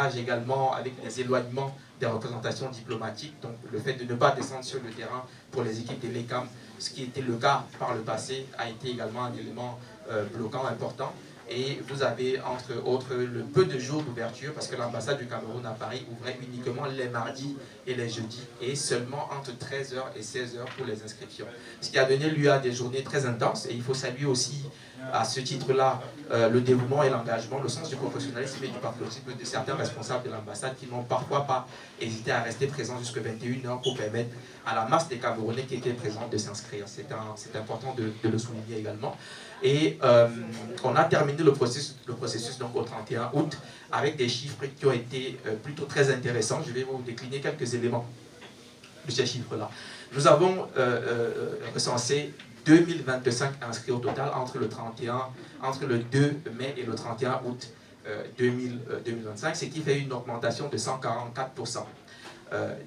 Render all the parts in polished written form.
décalage également avec les éloignements des représentations diplomatiques, donc le fait de ne pas descendre sur le terrain pour les équipes de l'ECAM, ce qui était le cas par le passé, a été également un élément bloquant important. Et vous avez, entre autres, le peu de jours d'ouverture, parce que l'ambassade du Cameroun à Paris ouvrait uniquement les mardis et les jeudis, et seulement entre 13h et 16h pour les inscriptions. Ce qui a donné lieu à des journées très intenses, et il faut saluer aussi, à ce titre-là, le dévouement et l'engagement, le sens du professionnalisme et du patriotisme de certains responsables de l'ambassade qui n'ont parfois pas hésité à rester présents jusqu'à 21h pour permettre à la masse des Camerounais qui étaient présents de s'inscrire. C'est important de le souligner également. Et on a terminé le processus donc, au 31 août avec des chiffres qui ont été plutôt très intéressants. Je vais vous décliner quelques éléments de ces chiffres-là. Nous avons recensé 2025 inscrits au total entre le 2 mai et le 31 août 2025, ce qui fait une augmentation de 144%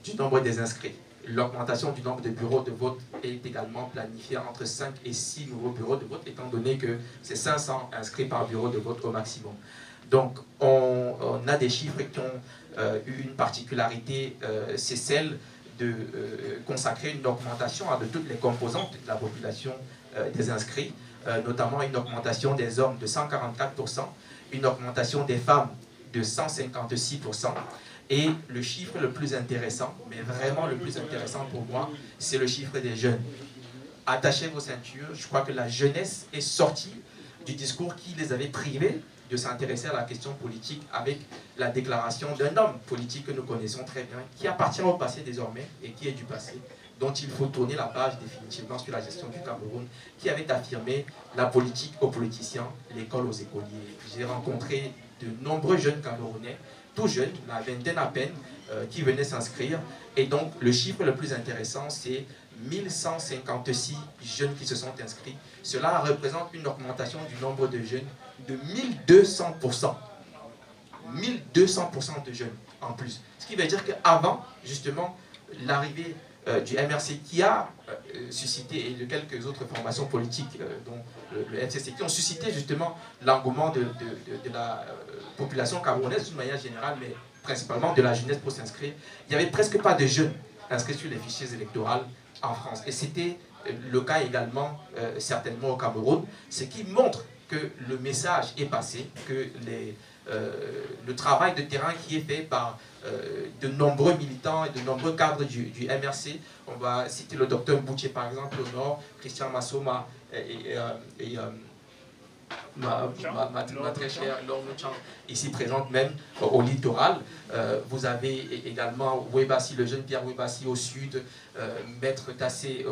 du nombre des inscrits. L'augmentation du nombre de bureaux de vote est également planifiée entre 5 et 6 nouveaux bureaux de vote, étant donné que c'est 500 inscrits par bureau de vote au maximum. Donc, on a des chiffres qui ont eu une particularité, c'est celle de consacrer une augmentation de toutes les composantes de la population des inscrits, notamment une augmentation des hommes de 144%, une augmentation des femmes de 156%, et le chiffre le plus intéressant, mais vraiment le plus intéressant pour moi, c'est le chiffre des jeunes. Attachez vos ceintures, je crois que la jeunesse est sortie du discours qui les avait privés de s'intéresser à la question politique avec la déclaration d'un homme politique que nous connaissons très bien, qui appartient au passé désormais et qui est du passé, dont il faut tourner la page définitivement sur la gestion du Cameroun, qui avait affirmé la politique aux politiciens, l'école aux écoliers. J'ai rencontré de nombreux jeunes Camerounais, tout jeunes, la vingtaine à peine, qui venaient s'inscrire. Et donc, le chiffre le plus intéressant, c'est 1156 jeunes qui se sont inscrits. Cela représente une augmentation du nombre de jeunes de 1200%. 1200% de jeunes en plus. Ce qui veut dire qu'avant, justement, l'arrivée du MRC qui a suscité, et de quelques autres formations politiques, dont le FCC, qui ont suscité justement l'engouement de la population camerounaise d'une manière générale, mais principalement de la jeunesse pour s'inscrire, il n'y avait presque pas de jeunes inscrits sur les fichiers électoraux en France. Et c'était le cas également certainement au Cameroun, ce qui montre que le message est passé, que le travail de terrain qui est fait par de nombreux militants et de nombreux cadres du MRC, on va citer le docteur Mbouché par exemple au nord, Christian Massoma et ma très chère Laure Mouchan, ici présente même au littoral. Vous avez également Webassi, le jeune Pierre Webassi au sud, Maître Tassé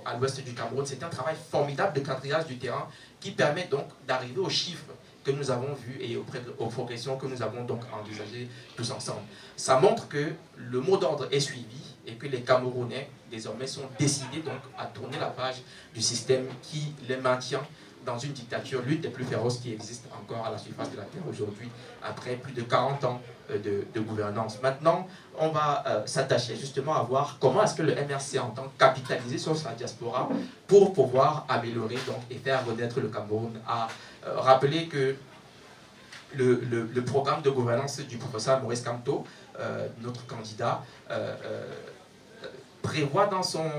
à l'ouest du Cameroun. C'est un travail formidable de quadrillage du terrain qui permet donc d'arriver aux chiffres que nous avons vus et aux progressions que nous avons donc envisagées tous ensemble. Ça montre que le mot d'ordre est suivi et que les Camerounais désormais sont décidés donc à tourner la page du système qui les maintient dans une dictature, l'une des plus féroces qui existe encore à la surface de la Terre aujourd'hui, après plus de 40 ans de gouvernance. Maintenant, on va s'attacher justement à voir comment est-ce que le MRC entend capitaliser sur sa diaspora pour pouvoir améliorer donc, et faire renaître le Cameroun. À rappeler que le programme de gouvernance du professeur Maurice Kamto, notre candidat, prévoit dans son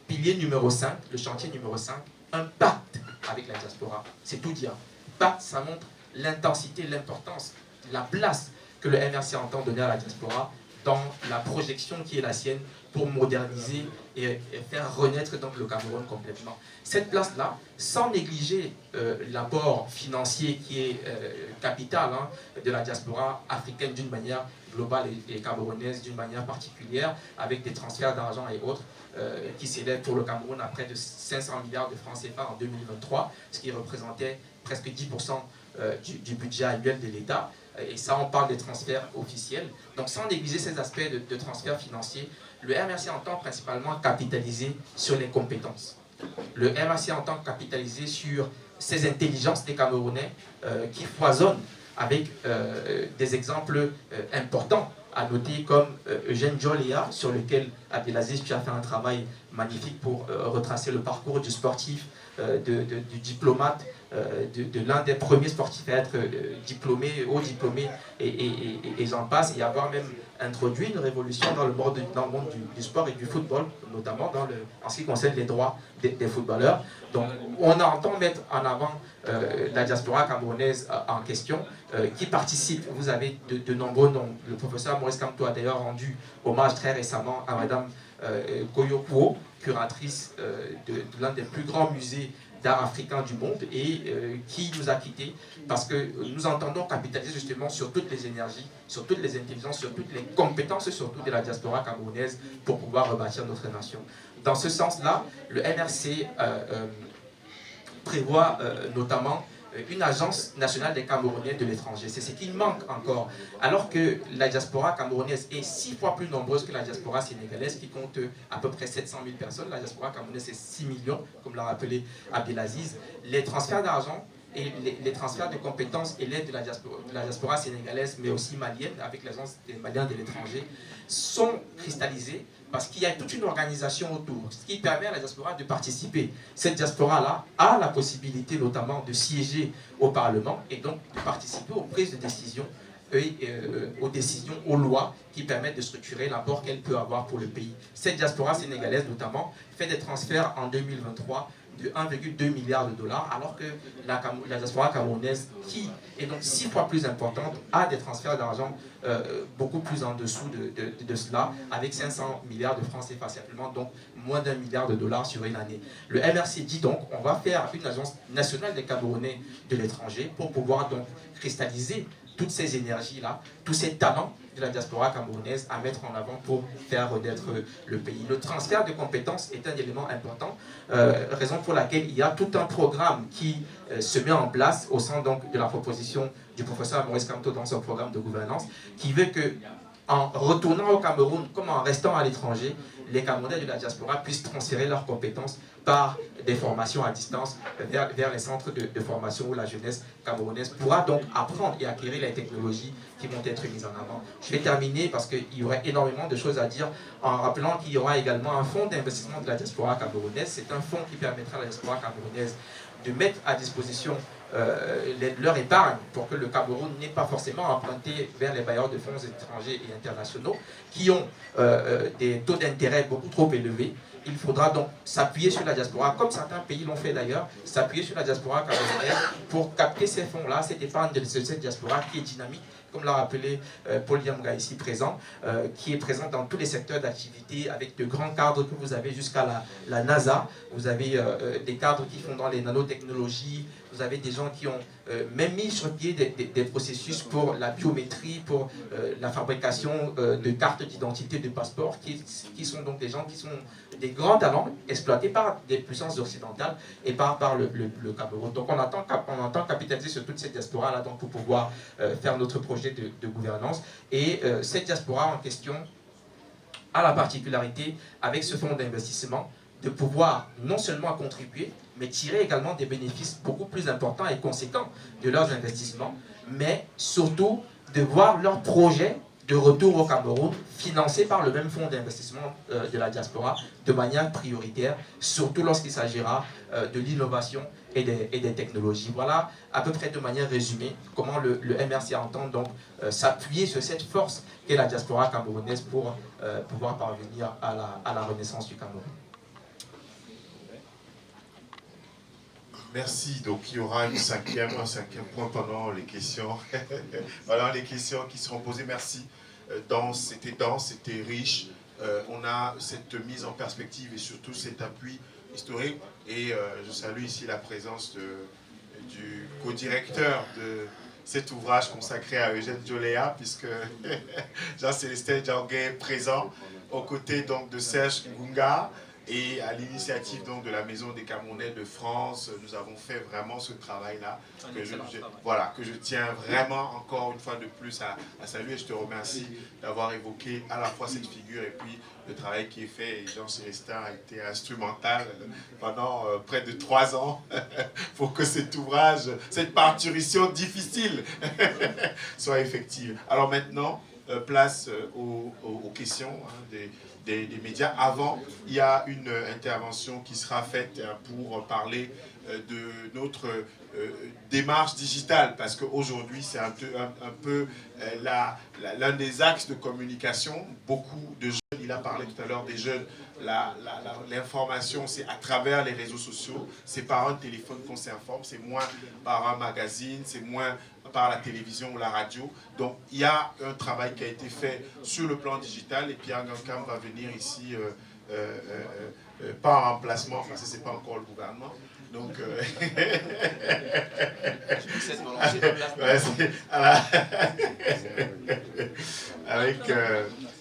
pilier numéro 5, le chantier numéro 5, un pacte avec la diaspora. C'est tout dire. Pacte, ça montre l'intensité, l'importance, la place que le MRC entend donner à la diaspora dans la projection qui est la sienne pour moderniser et faire renaître donc le Cameroun complètement. Cette place-là, sans négliger l'apport financier qui est capital de la diaspora africaine d'une manière globale et camerounaise d'une manière particulière, avec des transferts d'argent et autres, qui s'élèvent pour le Cameroun à près de 500 milliards de francs CFA en 2023, ce qui représentait presque 10% du budget annuel de l'État. Et ça, on parle des transferts officiels. Donc, sans négliger ces aspects de transferts financiers, le MRC entend principalement capitaliser sur les compétences. Le MRC entend capitaliser sur ces intelligences des Camerounais qui foisonnent avec des exemples importants à noter comme Eugène Djoléa, sur lequel Abdelaziz, tu as fait un travail magnifique pour retracer le parcours du sportif, du diplomate, de l'un des premiers sportifs à être diplômé, haut diplômé, et j'en passe, et avoir même introduit une révolution dans le monde du sport et du football, notamment en ce qui concerne les droits des footballeurs. Donc on entend mettre en avant la diaspora camerounaise en question, qui participe. Vous avez de nombreux noms. Le professeur Maurice Kamto a d'ailleurs rendu hommage très récemment à Madame Koyo Kuo, curatrice de l'un des plus grands musées d'art africain du monde, et qui nous a quittés parce que nous entendons capitaliser justement sur toutes les énergies, sur toutes les intelligences, sur toutes les compétences, surtout de la diaspora camerounaise, pour pouvoir rebâtir notre nation. Dans ce sens-là, le MRC prévoit notamment une agence nationale des Camerounais de l'étranger. C'est ce qui manque encore. Alors que la diaspora camerounaise est 6 fois plus nombreuse que la diaspora sénégalaise, qui compte à peu près 700 000 personnes. La diaspora camerounaise, c'est 6 millions, comme l'a rappelé Abdelaziz. Les transferts d'argent et les transferts de compétences et l'aide de la diaspora sénégalaise, mais aussi malienne, avec l'agence des Maliens de l'étranger, sont cristallisés parce qu'il y a toute une organisation autour, ce qui permet à la diaspora de participer. Cette diaspora-là a la possibilité notamment de siéger au Parlement et donc de participer aux prises de décision et aux décisions, aux lois qui permettent de structurer l'apport qu'elle peut avoir pour le pays. Cette diaspora sénégalaise notamment fait des transferts en 2023 de 1,2 milliard de dollars, alors que la diaspora camerounaise, qui est donc 6 fois plus importante, a des transferts d'argent beaucoup plus en dessous de cela, avec 500 milliards de francs CFA simplement, donc moins d'1 milliard de dollars sur une année. Le MRC dit donc, on va faire une agence nationale des Camerounais de l'étranger pour pouvoir donc cristalliser toutes ces énergies-là, tous ces talents de la diaspora camerounaise à mettre en avant pour faire renaître le pays. Le transfert de compétences est un élément important, raison pour laquelle il y a tout un programme qui se met en place au sein donc de la proposition du professeur Maurice Kamto dans son programme de gouvernance, qui veut que, en retournant au Cameroun comme en restant à l'étranger, les Camerounais de la diaspora puissent transférer leurs compétences par des formations à distance vers les centres de formation où la jeunesse camerounaise pourra donc apprendre et acquérir les technologies qui vont être mises en avant. Je vais terminer parce qu'il y aurait énormément de choses à dire en rappelant qu'il y aura également un fonds d'investissement de la diaspora camerounaise. C'est un fonds qui permettra à la diaspora camerounaise de mettre à disposition leur épargne pour que le Cameroun n'ait pas forcément emprunté vers les bailleurs de fonds étrangers et internationaux qui ont des taux d'intérêt beaucoup trop élevés. Il faudra donc s'appuyer sur la diaspora, comme certains pays l'ont fait d'ailleurs, s'appuyer sur la diaspora camerounaise pour capter ces fonds-là, cette épargne de cette diaspora qui est dynamique, comme l'a rappelé Paul Yamga ici présent, qui est présent dans tous les secteurs d'activité, avec de grands cadres que vous avez jusqu'à la NASA. Vous avez des cadres qui font dans les nanotechnologies, vous avez des gens qui ont même mis sur pied des processus pour la biométrie, pour la fabrication de cartes d'identité, de passeports, qui sont donc des gens qui sont des grands talents exploités par des puissances occidentales et par le Cameroun. Donc on entend capitaliser sur toute cette diaspora-là pour pouvoir faire notre projet de gouvernance. Et cette diaspora en question a la particularité, avec ce fonds d'investissement, de pouvoir non seulement contribuer, mais tirer également des bénéfices beaucoup plus importants et conséquents de leurs investissements, mais surtout de voir leurs projets de retour au Cameroun financés par le même fonds d'investissement de la diaspora de manière prioritaire, surtout lorsqu'il s'agira de l'innovation et des technologies. Voilà à peu près de manière résumée comment le MRC entend donc s'appuyer sur cette force qu'est la diaspora camerounaise pour pouvoir parvenir à la renaissance du Cameroun. Merci. Donc il y aura un cinquième point pendant les questions. Voilà les questions qui seront posées. Merci. Dense, c'était riche. On a cette mise en perspective et surtout cet appui historique. Et je salue ici la présence du co-directeur de cet ouvrage consacré à Eugène Djoléa, puisque Jean-Célestin Djanguet est présent aux côtés donc de Serge Ngunga. Et à l'initiative donc de la Maison des Camerounais de France, nous avons fait vraiment ce travail-là, que je tiens vraiment encore une fois de plus à saluer. Je te remercie d'avoir évoqué à la fois cette figure et puis le travail qui est fait. Et Jean-Célestin a été instrumental pendant près de 3 ans pour que cet ouvrage, cette parturition difficile soit effective. Alors maintenant, place aux questions des médias. Avant, il y a une intervention qui sera faite pour parler de notre démarche digitale, parce qu'aujourd'hui, c'est un peu l'un des axes de communication. Beaucoup de jeunes, il a parlé tout à l'heure des jeunes, l'information, c'est à travers les réseaux sociaux, c'est par un téléphone qu'on s'informe, c'est moins par un magazine, c'est moins par la télévision ou la radio. Donc, il y a un travail qui a été fait sur le plan digital, et Pierre Ngankam va venir ici, pas en remplacement, parce que ce n'est pas encore le gouvernement. Donc,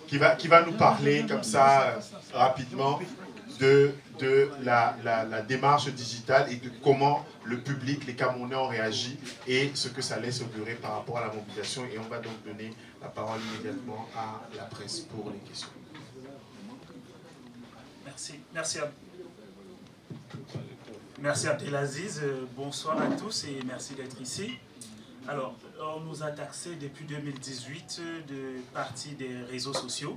qui va nous parler comme ça rapidement de la démarche digitale et de comment le public, les Camerounais ont réagi et ce que ça laisse augurer par rapport à la mobilisation. Et on va donc donner la parole immédiatement à la presse pour les questions. Merci Abdelaziz, bonsoir à tous et merci d'être ici. Alors, on nous a taxé depuis 2018 de partie des réseaux sociaux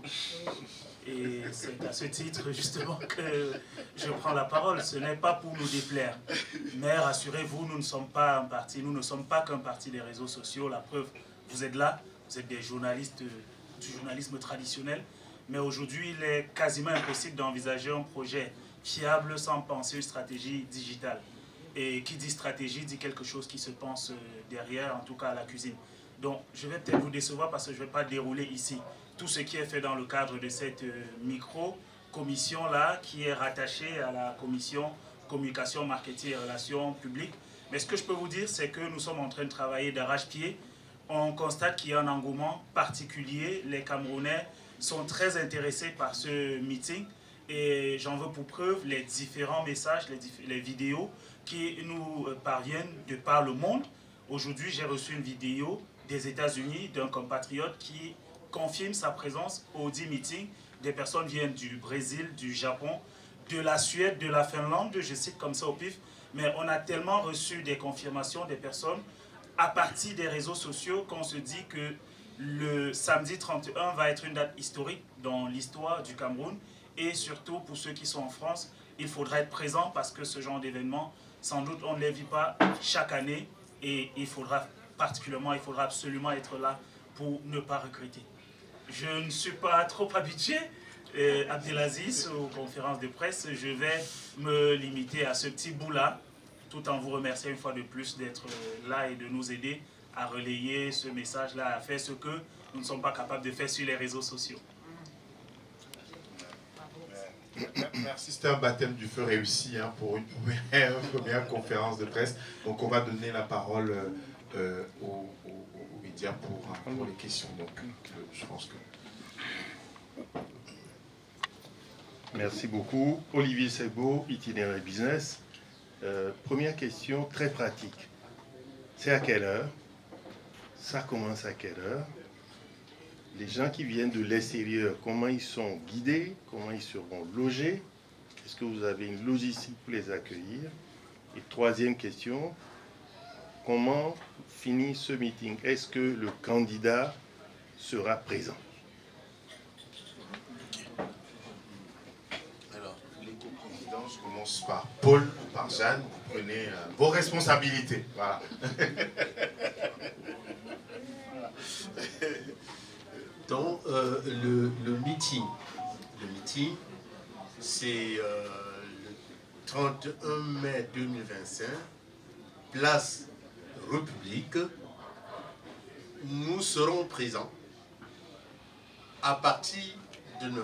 et c'est à ce titre justement que je prends la parole. Ce n'est pas pour nous déplaire, mais rassurez-vous, nous ne sommes pas un parti, nous ne sommes pas qu'un parti des réseaux sociaux. La preuve, vous êtes là, vous êtes des journalistes du journalisme traditionnel, mais aujourd'hui il est quasiment impossible d'envisager un projet fiable sans penser une stratégie digitale. Et qui dit stratégie dit quelque chose qui se pense derrière, en tout cas à la cuisine. Donc je vais peut-être vous décevoir parce que je ne vais pas dérouler ici tout ce qui est fait dans le cadre de cette micro-commission-là qui est rattachée à la commission communication, marketing et relations publiques. Mais ce que je peux vous dire, c'est que nous sommes en train de travailler d'arrache-pied. On constate qu'il y a un engouement particulier. Les Camerounais sont très intéressés par ce meeting. Et j'en veux pour preuve les différents messages, les vidéos qui nous parviennent de par le monde. Aujourd'hui, j'ai reçu une vidéo des États-Unis d'un compatriote qui confirme sa présence au 10 meeting. Des personnes viennent du Brésil, du Japon, de la Suède, de la Finlande, je cite comme ça au pif. Mais on a tellement reçu des confirmations des personnes à partir des réseaux sociaux qu'on se dit que le samedi 31 va être une date historique dans l'histoire du Cameroun. Et surtout, pour ceux qui sont en France, il faudra être présent parce que ce genre d'événement, sans doute, on ne les vit pas chaque année. Et il faudra absolument être là pour ne pas regretter. Je ne suis pas trop habitué, Abdelaziz, aux conférences de presse. Je vais me limiter à ce petit bout-là, tout en vous remerciant une fois de plus d'être là et de nous aider à relayer ce message-là, à faire ce que nous ne sommes pas capables de faire sur les réseaux sociaux. Merci, c'était un baptême du feu réussi pour une première conférence de presse. Donc on va donner la parole aux médias pour les questions. Donc je pense que... Merci beaucoup. Olivier Sebo, Itinéraire Business. Première question très pratique. C'est à quelle heure? Ça commence à quelle heure? Les gens qui viennent de l'extérieur, comment ils sont guidés? Comment ils seront logés? Est-ce que vous avez une logistique pour les accueillir? Et troisième question, comment finit ce meeting? Est-ce que le candidat sera présent? Alors, les co-présidents, je commence par Paul, par Jeanne. Vous prenez vos responsabilités. Voilà. Donc, le meeting, c'est le 31 mai 2025, place République. Nous serons présents à partir de 9h.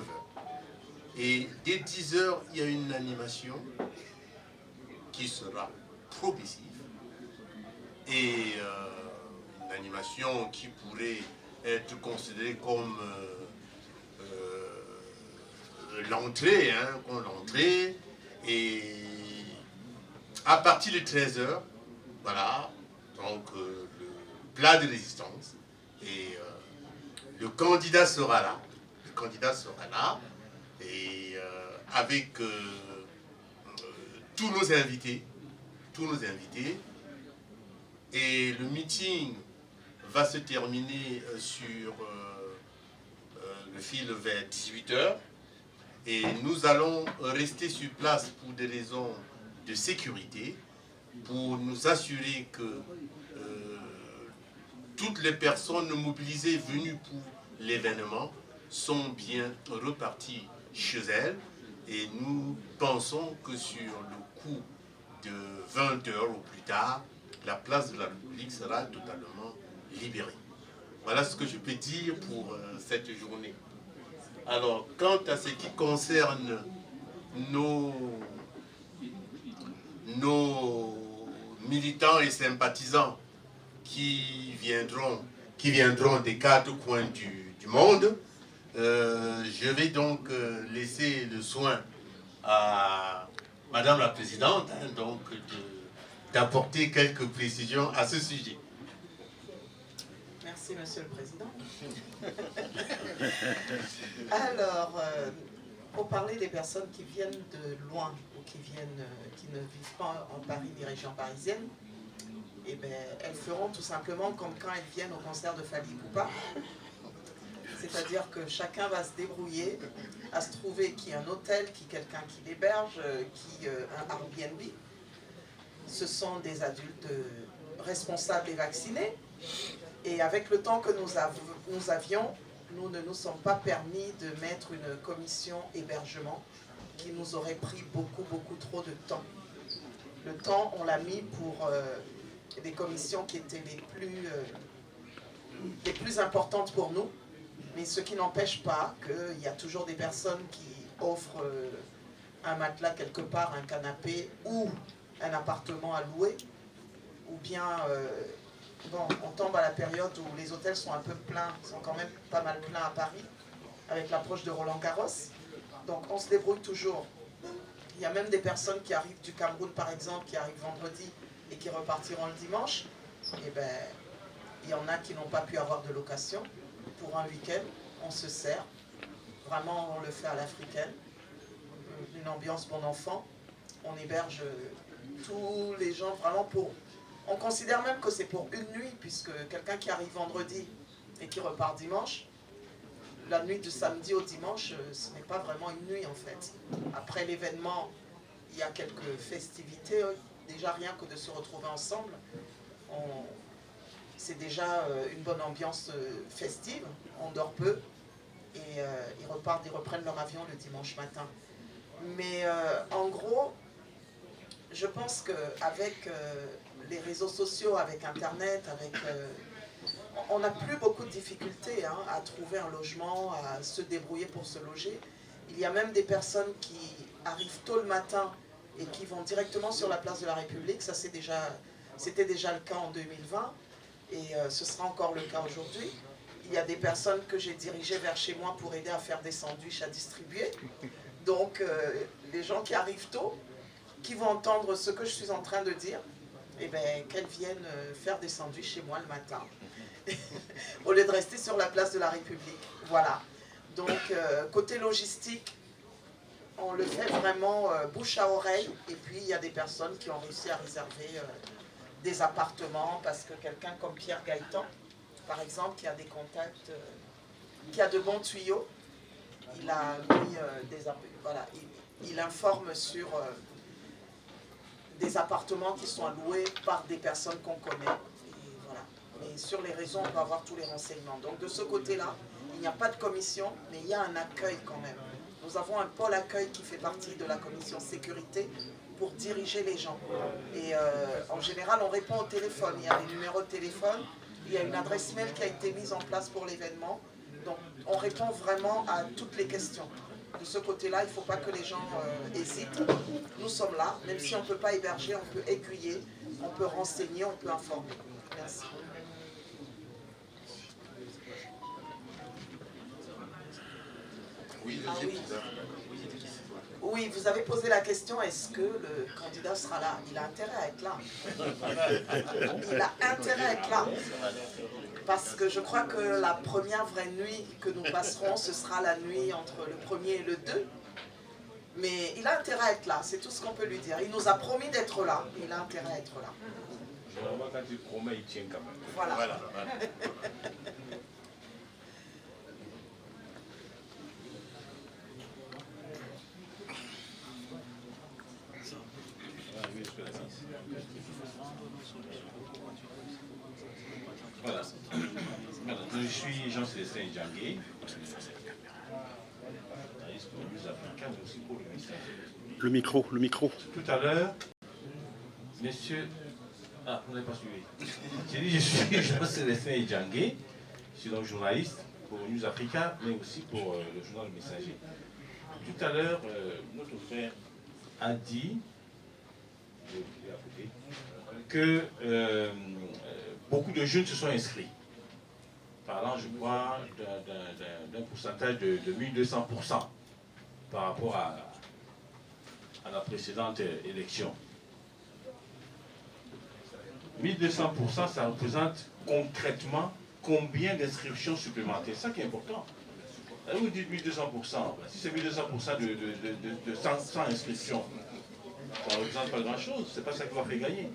Et dès 10h, il y a une animation qui sera progressive. Et une animation qui pourrait être considérée comme l'entrée, et à partir de 13h, voilà, donc le plat de résistance, et le candidat sera là, et avec tous nos invités, et le meeting va se terminer sur le fil vers 18 h. Et nous allons rester sur place pour des raisons de sécurité, pour nous assurer que toutes les personnes mobilisées venues pour l'événement sont bien reparties chez elles. Et nous pensons que sur le coup de 20 h ou plus tard, la place de la République sera totalement libérée. Voilà ce que je peux dire pour cette journée. Alors, quant à ce qui concerne nos militants et sympathisants qui viendront des quatre coins du monde, je vais donc laisser le soin à Madame la Présidente d'apporter quelques précisions à ce sujet. Merci, Monsieur le Président. Alors, pour parler des personnes qui viennent de loin ou qui ne vivent pas en Paris ni région parisienne, eh bien, elles feront tout simplement comme quand elles viennent au concert de Fally Ipupa. C'est-à-dire que chacun va se débrouiller à se trouver qui a un hôtel, qui quelqu'un qui l'héberge, qui un Airbnb. Ce sont des adultes responsables et vaccinés. Et avec le temps que nous avions, nous ne nous sommes pas permis de mettre une commission hébergement qui nous aurait pris beaucoup trop de temps. Le temps, on l'a mis pour des commissions qui étaient les plus importantes pour nous, mais ce qui n'empêche pas qu'il y a toujours des personnes qui offrent un matelas quelque part, un canapé ou un appartement à louer, ou bien... Bon, on tombe à la période où les hôtels sont un peu pleins, sont quand même pas mal pleins à Paris, avec l'approche de Roland-Garros. Donc on se débrouille toujours. Il y a même des personnes qui arrivent du Cameroun, par exemple, qui arrivent vendredi et qui repartiront le dimanche. Eh bien, il y en a qui n'ont pas pu avoir de location. Pour un week-end, on se sert. Vraiment, on le fait à l'africaine. Une ambiance bon enfant. On héberge tous les gens vraiment pour... On considère même que c'est pour une nuit, puisque quelqu'un qui arrive vendredi et qui repart dimanche, la nuit du samedi au dimanche, ce n'est pas vraiment une nuit en fait. Après l'événement, il y a quelques festivités, déjà rien que de se retrouver ensemble, c'est déjà une bonne ambiance festive, on dort peu, et ils reprennent leur avion le dimanche matin. Mais en gros, je pense qu'avec... les réseaux sociaux, avec Internet, on n'a plus beaucoup de difficultés à trouver un logement, à se débrouiller pour se loger. Il y a même des personnes qui arrivent tôt le matin et qui vont directement sur la place de la République. Ça, c'était déjà le cas en 2020 et ce sera encore le cas aujourd'hui. Il y a des personnes que j'ai dirigées vers chez moi pour aider à faire des sandwichs à distribuer. Donc, les gens qui arrivent tôt, qui vont entendre ce que je suis en train de dire, eh bien, qu'elles viennent faire des sandwichs chez moi le matin, au lieu de rester sur la place de la République. Voilà. Donc, côté logistique, on le fait vraiment bouche à oreille. Et puis, il y a des personnes qui ont réussi à réserver des appartements, parce que quelqu'un comme Pierre Gaëtan, par exemple, qui a des contacts, qui a de bons tuyaux, il a mis voilà, il informe sur... des appartements qui sont loués par des personnes qu'on connaît. Et voilà. Et sur les réseaux, on peut avoir tous les renseignements. Donc de ce côté-là, il n'y a pas de commission, mais il y a un accueil quand même. Nous avons un pôle accueil qui fait partie de la commission sécurité pour diriger les gens. Et en général, on répond au téléphone. Il y a des numéros de téléphone, il y a une adresse mail qui a été mise en place pour l'événement. Donc on répond vraiment à toutes les questions. De ce côté-là, il ne faut pas que les gens hésitent. Nous sommes là, même si on ne peut pas héberger, on peut aiguiller, on peut renseigner, on peut informer. Merci. Oui, oui, vous avez posé la question, est-ce que le candidat sera là? Il a intérêt à être là. Il a intérêt à être là. Parce que je crois que la première vraie nuit que nous passerons, ce sera la nuit entre le 1er et le 2. Mais il a intérêt à être là, c'est tout ce qu'on peut lui dire. Il nous a promis d'être là, il a intérêt à être là. Généralement, quand tu promets, il tient quand même. Voilà. jusqu'à la 6. Voilà. Je suis Jean-Célestin Djangué, journaliste pour News Africa, mais aussi pour le message. Le micro. Tout à l'heure, messieurs... Ah, vous n'avez pas suivi. J'ai dit, je suis Jean-Célestin Djangué, je suis donc journaliste pour News Africa, mais aussi pour le journal Le Messager. Tout à l'heure, notre frère a dit que beaucoup de jeunes se sont inscrits. Parlant, je crois, d'un pourcentage de 1200% par rapport à la précédente élection. 1200%, ça représente concrètement combien d'inscriptions supplémentaires? C'est ça qui est important. Vous dites 1200%. Si c'est 1200% de 100 inscriptions, ça ne représente pas grand-chose. Ce n'est pas ça qui va faire gagner.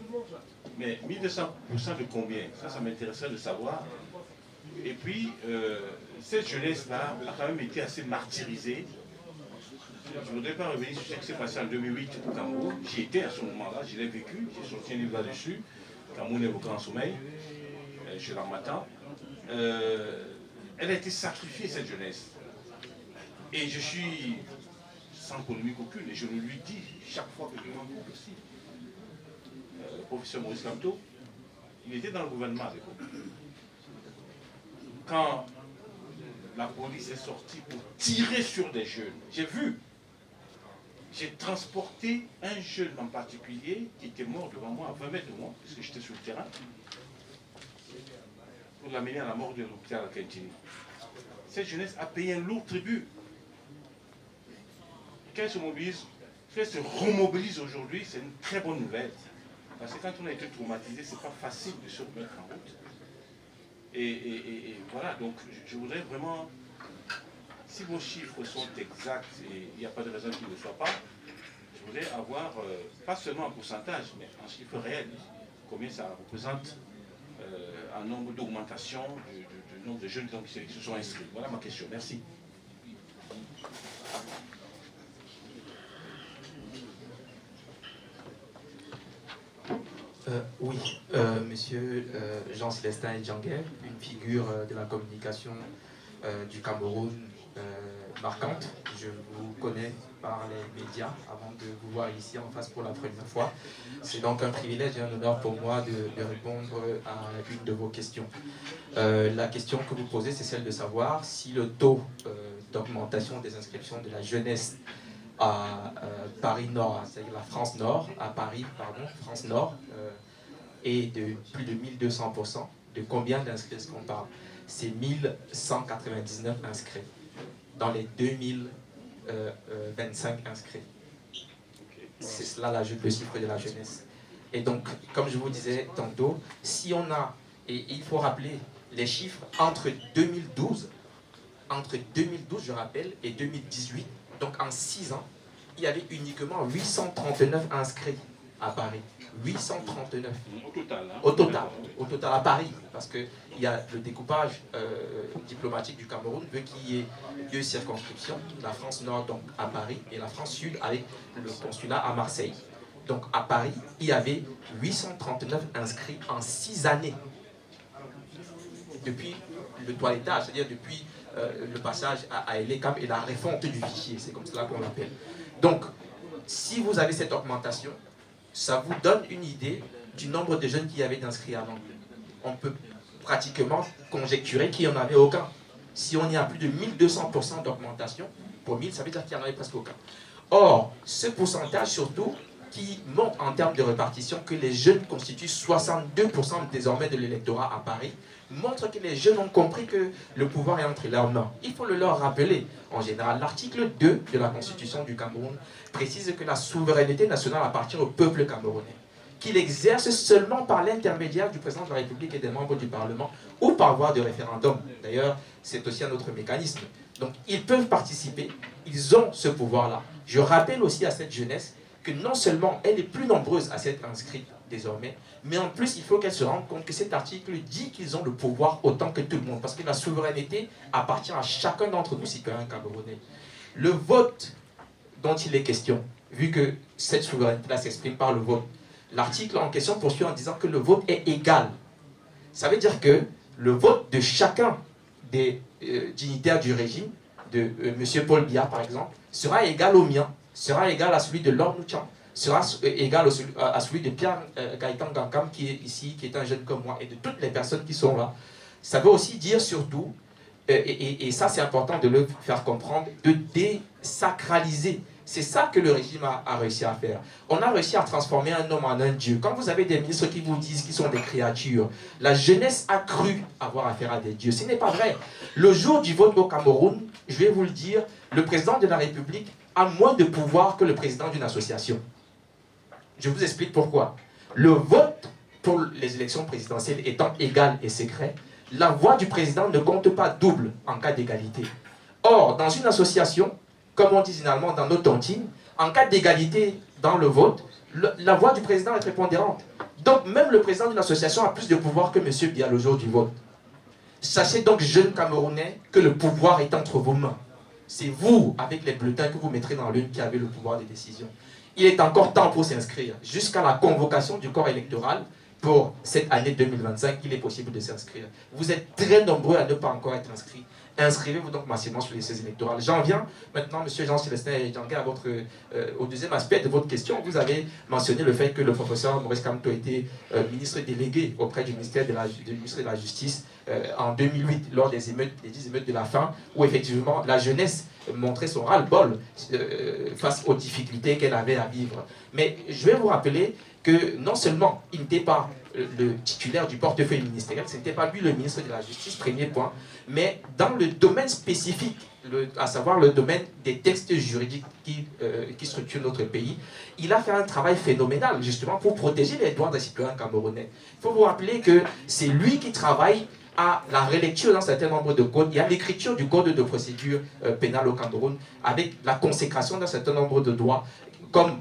Mais 1200% de combien? Ça m'intéresserait de savoir. Et puis, cette jeunesse-là a quand même été assez martyrisée. Je ne voudrais pas revenir sur ce qui s'est passé en 2008 au Cameroun. J'y étais à ce moment-là, je l'ai vécu, j'ai sorti un livre là-dessus. Cameroun évoquant en sommeil, chez l'Armatan. Elle a été sacrifiée, cette jeunesse. Et je suis sans polémique aucune, et je le lui dis chaque fois que je rencontre aussi. Le professeur Maurice Kamto, il était dans le gouvernement à l'époque. Quand la police est sortie pour tirer sur des jeunes, j'ai vu, j'ai transporté un jeune en particulier qui était mort devant moi, à 20 mètres de moi, puisque j'étais sur le terrain, pour l'amener à la mort de l'hôpital à Kentini. Cette jeunesse a payé un lourd tribut. Qu'elle se mobilise, qu'elle se remobilise aujourd'hui, c'est une très bonne nouvelle. Parce que quand on a été traumatisé, c'est pas facile de se remettre en route. Et voilà, donc je voudrais vraiment, si vos chiffres sont exacts, et il n'y a pas de raison qu'ils ne le soient pas, je voudrais avoir, pas seulement un pourcentage, mais un chiffre réel, combien ça représente un nombre d'augmentation du nombre de jeunes qui se sont inscrits. Voilà ma question. Merci. Oui, monsieur Jean-Célestin Djangué, une figure de la communication du Cameroun marquante. Je vous connais par les médias avant de vous voir ici en face pour la première fois. C'est donc un privilège et un honneur pour moi de répondre à une de vos questions. La question que vous posez, c'est celle de savoir si le taux d'augmentation des inscriptions de la jeunesse à Paris Nord, c'est-à-dire la France Nord, à Paris, pardon, France Nord, est de plus de 1200%. De combien d'inscrits est-ce qu'on parle? C'est 1199 inscrits dans les 2025 inscrits. C'est cela l'ajout de chiffre de la jeunesse. Et donc, comme je vous disais tantôt, si on a, et il faut rappeler les chiffres entre 2012, je rappelle, et 2018, donc en 6 ans, il y avait uniquement 839 inscrits à Paris. 839. Au total à Paris, parce qu'il y a le découpage diplomatique du Cameroun veut qu'il y ait 2 circonscriptions, la France Nord donc à Paris et la France Sud avec le consulat à Marseille. Donc à Paris, il y avait 839 inscrits en 6 années. Depuis le toilettage, c'est-à-dire depuis le passage à l'ECAM et la refonte du fichier, c'est comme cela qu'on l'appelle. Donc, si vous avez cette augmentation, ça vous donne une idée du nombre de jeunes qu'il y avait d'inscrits avant. On peut pratiquement conjecturer qu'il n'y en avait aucun. Si on est à plus de 1200% d'augmentation, pour 1000, ça veut dire qu'il n'y en avait presque aucun. Or, ce pourcentage surtout, qui montre en termes de répartition que les jeunes constituent 62% désormais de l'électorat à Paris, montre que les jeunes ont compris que le pouvoir est entre leurs mains. Il faut le leur rappeler. En général, l'article 2 de la Constitution du Cameroun précise que la souveraineté nationale appartient au peuple camerounais, qu'il exerce seulement par l'intermédiaire du président de la République et des membres du Parlement ou par voie de référendum. D'ailleurs, c'est aussi un autre mécanisme. Donc, ils peuvent participer, ils ont ce pouvoir-là. Je rappelle aussi à cette jeunesse que non seulement elle est plus nombreuse à s'être inscrite désormais, mais en plus il faut qu'elle se rende compte que cet article dit qu'ils ont le pouvoir autant que tout le monde, parce que la souveraineté appartient à chacun d'entre nous, citoyens camerounais. Le vote dont il est question, vu que cette souveraineté-là s'exprime par le vote, l'article en question poursuit en disant que le vote est égal. Ça veut dire que le vote de chacun des dignitaires du régime, de M. Paul Biya par exemple, sera égal au mien, sera égal à celui de Lord Nuchan, sera égal à celui de Pierre Gaëtan Gankam qui est ici, qui est un jeune comme moi, et de toutes les personnes qui sont là. Ça veut aussi dire surtout, et ça c'est important de le faire comprendre, de désacraliser. C'est ça que le régime a réussi à faire. On a réussi à transformer un homme en un dieu. Quand vous avez des ministres qui vous disent qu'ils sont des créatures, la jeunesse a cru avoir affaire à des dieux. Ce n'est pas vrai. Le jour du vote au Cameroun, je vais vous le dire, le président de la République a moins de pouvoir que le président d'une association. Je vous explique pourquoi. Le vote pour les élections présidentielles étant égal et secret, la voix du président ne compte pas double en cas d'égalité. Or, dans une association, comme on dit généralement dans nos tontines, en cas d'égalité dans le vote, la voix du président est prépondérante. Donc même le président d'une association a plus de pouvoir que M. Biya le jour du vote. Sachez donc, jeunes Camerounais, que le pouvoir est entre vos mains. C'est vous, avec les bulletins que vous mettrez dans l'une, qui avez le pouvoir de décision. Il est encore temps pour s'inscrire. Jusqu'à la convocation du corps électoral, pour cette année 2025, il est possible de s'inscrire. Vous êtes très nombreux à ne pas encore être inscrits. Inscrivez-vous donc massivement sur les listes électorales. J'en viens maintenant, M. Jean-Célestin Djangué, au deuxième aspect de votre question. Vous avez mentionné le fait que le professeur Maurice Kamto était ministre délégué auprès du ministère de la Justice en 2008, lors des 10 émeutes de la faim, où effectivement la jeunesse montrait son ras-le-bol face aux difficultés qu'elle avait à vivre. Mais je vais vous rappeler que non seulement il n'était pas le titulaire du portefeuille ministériel, ce n'était pas lui le ministre de la Justice, premier point, mais dans le domaine spécifique, à savoir le domaine des textes juridiques qui structurent notre pays, il a fait un travail phénoménal justement pour protéger les droits des citoyens camerounais. Il faut vous rappeler que c'est lui qui travaille à la relecture d'un certain nombre de codes. Il y a l'écriture du code de procédure pénale au Cameroun avec la consécration d'un certain nombre de droits, comme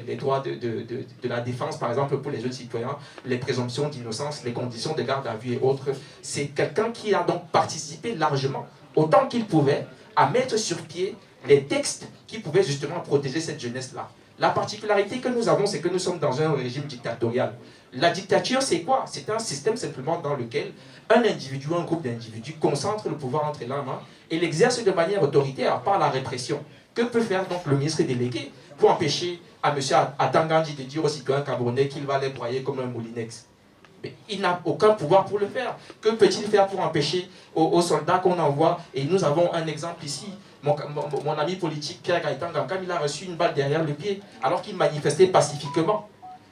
les droits de la défense, par exemple, pour les jeunes citoyens, les présomptions d'innocence, les conditions de garde à vue et autres. C'est quelqu'un qui a donc participé largement, autant qu'il pouvait, à mettre sur pied les textes qui pouvaient justement protéger cette jeunesse-là. La particularité que nous avons, c'est que nous sommes dans un régime dictatorial. La dictature, c'est quoi? C'est un système simplement dans lequel un individu ou un groupe d'individus concentre le pouvoir entre leurs mains et l'exerce de manière autoritaire par la répression. Que peut faire donc le ministre délégué pour empêcher à M. Atangandji de dire aux citoyens camerounais qu'il va les broyer comme un moulinex? Mais il n'a aucun pouvoir pour le faire. Que peut-il faire pour empêcher aux soldats qu'on envoie? Et nous avons un exemple ici. Mon ami politique Pierre Gaëtan Gankam, il a reçu une balle derrière le pied alors qu'il manifestait pacifiquement.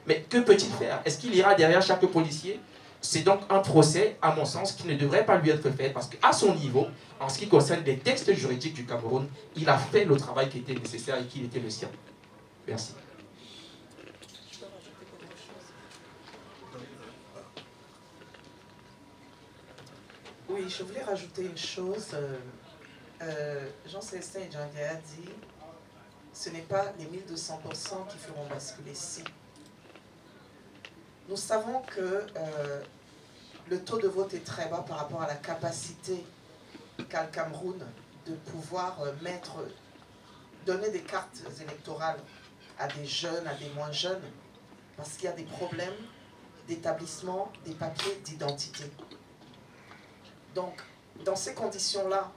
Mais que peut-il faire? Est-ce qu'il ira derrière chaque policier? C'est donc un procès, à mon sens, qui ne devrait pas lui être fait, parce qu'à son niveau, en ce qui concerne les textes juridiques du Cameroun, il a fait le travail qui était nécessaire et qui était le sien. Merci. Oui, je voulais rajouter une chose. Jean-Célestin Djangué a dit, ce n'est pas les 1200% qui feront basculer si. Nous savons que le taux de vote est très bas par rapport à la capacité qu'a le Cameroun de pouvoir donner des cartes électorales à des jeunes, à des moins jeunes, parce qu'il y a des problèmes d'établissement des papiers d'identité. Donc, dans ces conditions-là,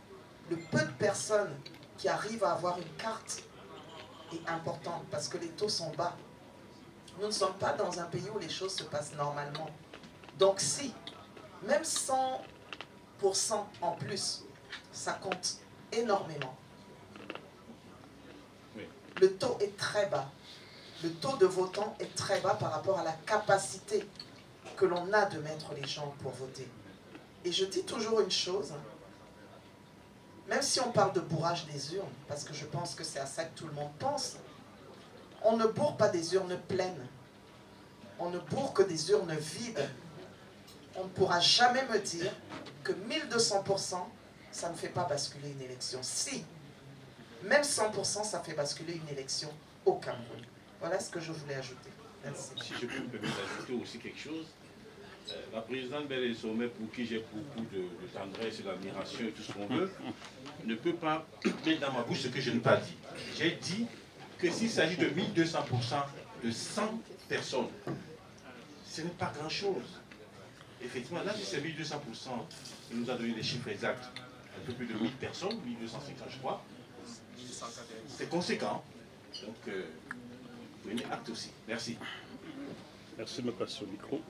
le peu de personnes qui arrivent à avoir une carte est important, parce que les taux sont bas. Nous ne sommes pas dans un pays où les choses se passent normalement. Donc si, même 100% en plus, ça compte énormément. Oui. Le taux est très bas. Le taux de votants est très bas par rapport à la capacité que l'on a de mettre les gens pour voter. Et je dis toujours une chose, même si on parle de bourrage des urnes, parce que je pense que c'est à ça que tout le monde pense, on ne bourre pas des urnes pleines. On ne bourre que des urnes vides. On ne pourra jamais me dire que 1200%, ça ne fait pas basculer une élection. Si, même 100%, ça fait basculer une élection au Cameroun. Voilà ce que je voulais ajouter. Merci. Si je peux me permettre d'ajouter aussi quelque chose, la présidente Belle Sommet, pour qui j'ai beaucoup de tendresse et d'admiration et tout ce qu'on veut, ne peut pas mettre dans ma bouche ce que je n'ai pas dit. J'ai dit que s'il s'agit de 1200%, de 100 personnes. Ce n'est pas grand-chose. Effectivement, là, si c'est 1200%, il nous a donné les chiffres exacts, un peu plus de 1000 personnes, 1250 je crois, c'est conséquent. Donc, prenez acte aussi. Merci. Merci de me passer au micro.